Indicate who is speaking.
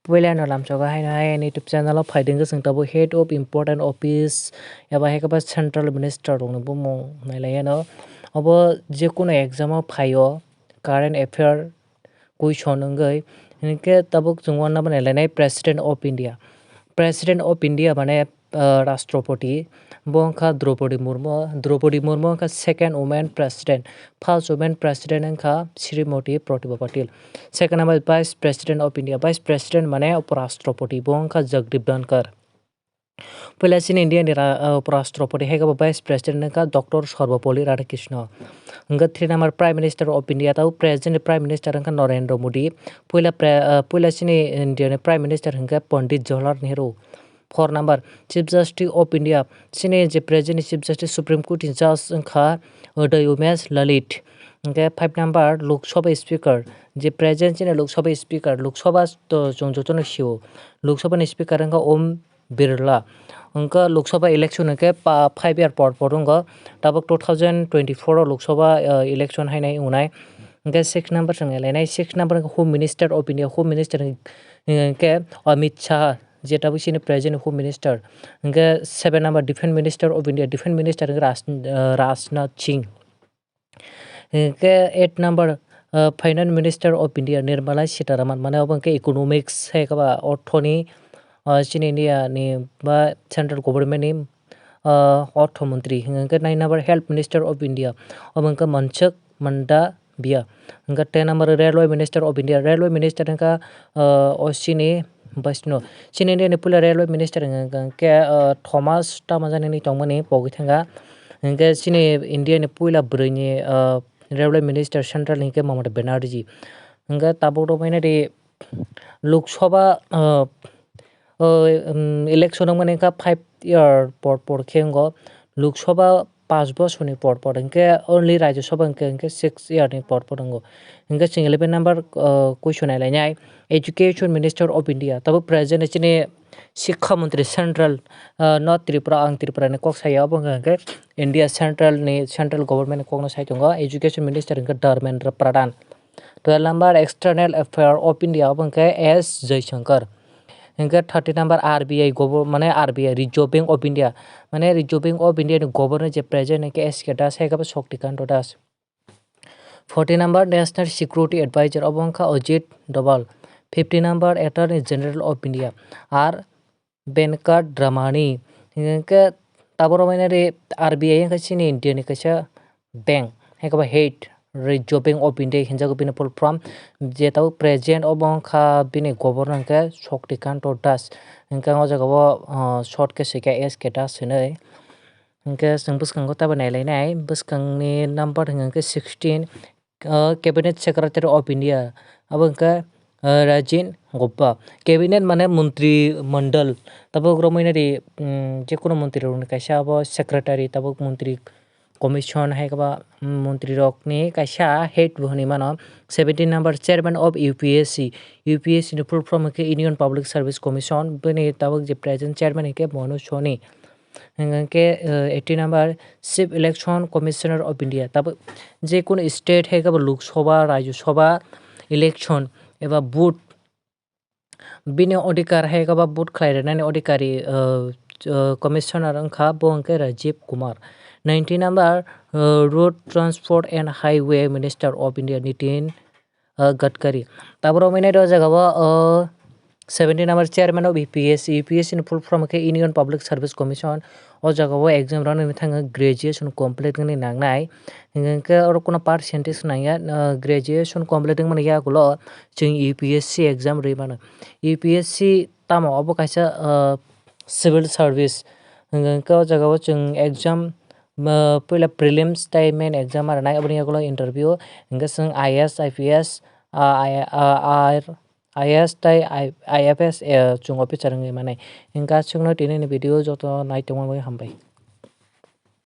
Speaker 1: Puilano lamchoga hai YouTube channel of fighting the singtabo head of important office eba hekaba central minister rong bo mo nailayano abo je kono exam of phayo current affair question ngai hinke tabuk jungwan na banai president of India bane Rashtrapati bongkha Draupadi Murmu ka second woman president first woman president angkha Srimati Pratibha Patil second number vice president of India vice president mane Uparashtrapati bongkha Jagdeep Dhankar Pulasin India ni Uparashtrapati hega vice president angkha Dr. Sarvapalli Radhakrishnan angka 3 number prime minister of India tau present prime minister angkha Narendra Modi pula sini India ni prime minister angkha Pandit Jawaharlal Nehru 4 number chief justice of India sini je present chief justice supreme court judge angkha Uday Umesh Lalit angka 5 number lok sabha speaker je present sini lok sabha speaker lok sabha to jongjotono siu lok sabha ni speaker angkha Om Birla angka lok sabha election angkha 5 year por angka tabuk 2024 lok sabha election hainai unai angka 6 number sangai lainai 6 number home minister of India home minister angka Amit Shah jeta sini present home minister angka 7 number defense minister of India defense minister Rajnath Singh angka 8 number finance minister of India Nirmala Sitharaman mane abangke economics hai kaba orthoni sini India ni ba central government ni orthomantri angka 9 number health minister of India abangka Manchak Manda Bia angka 10 number railway minister of India railway minister angka Osini Basno sini India ni pula railway minister angka Thomas Tamajani ni tongmani pogithanga angka sini India ni pula brani railway minister central ni ke Mamata Banerjee angka tabuk maina de Lok Sabha election mane ka 5 year por khengo Lok Sabha 5 bosor ni por angka only Rajya Sabha angka 6 year ni por ango angka 11 number question lainai education minister of India tabu present chini Shikha Mantri central North Tripura ang Tripura ni kok saya angka India central government ni kok no sai tongo education minister angka Dharmendra Pradhan 12 number external affair of India angka S Jaishankar angka 30 number RBI mane RBI Reserve Bank of India mane Reserve Bank of India ni governor je present angka SK Das hai ka Shaktikant Das 40 number national security advisor abangka Ajit Doval 50 number attorney general of India R Venkat Ramani angka taboro maina re RBI angka sini India ni kaisa bank hai ka head Reserve Bank of India hinjago bini full form je tau president abangka bini governor angka Shaktikant Das angka o jaga short ke sika SK Das hinai angka sing bwskango tabo nailai bwskangni number angka 16 cabinet secretary of India abangka Rajan Gopal cabinet mane mantri mandal tabuk romaina de je kono mantri rok kaisa abo secretary tabuk mantri commission hai ka mantri rok ni kaisa head bhani mano 17 number chairman of UPSC ni full form ke Union Public Service Commission bini tabuk je present chairman ke Monu Soni angke 18 number chief election commissioner of India tabuk je kono state hai ka Lok Sabha Rajya Sabha election eba vote bini odhikar hai ka vote khlairani odhikari commissioner angkha bo angke Rajiv Kumar 19 number road transport and highway minister of India Nitin Gadkari tabro maina do jaga 17 number chairman of UPSC ni full form ke Union Public Service Commission o jaga exam rani thanga graduation complete ni nangnai hingke oro kono percentage nangya graduation complete mani ya gulo jeng UPSC exam ri mano UPSC tamo abo kaisa civil service hingke o jaga jeng exam pula prelims tai main exam ar nai aboni gulo interview hingke jeng IAS IPS IAS tai IFS chung officer ngai mane hingka chungno tini ni video joto nai tongmani hambai।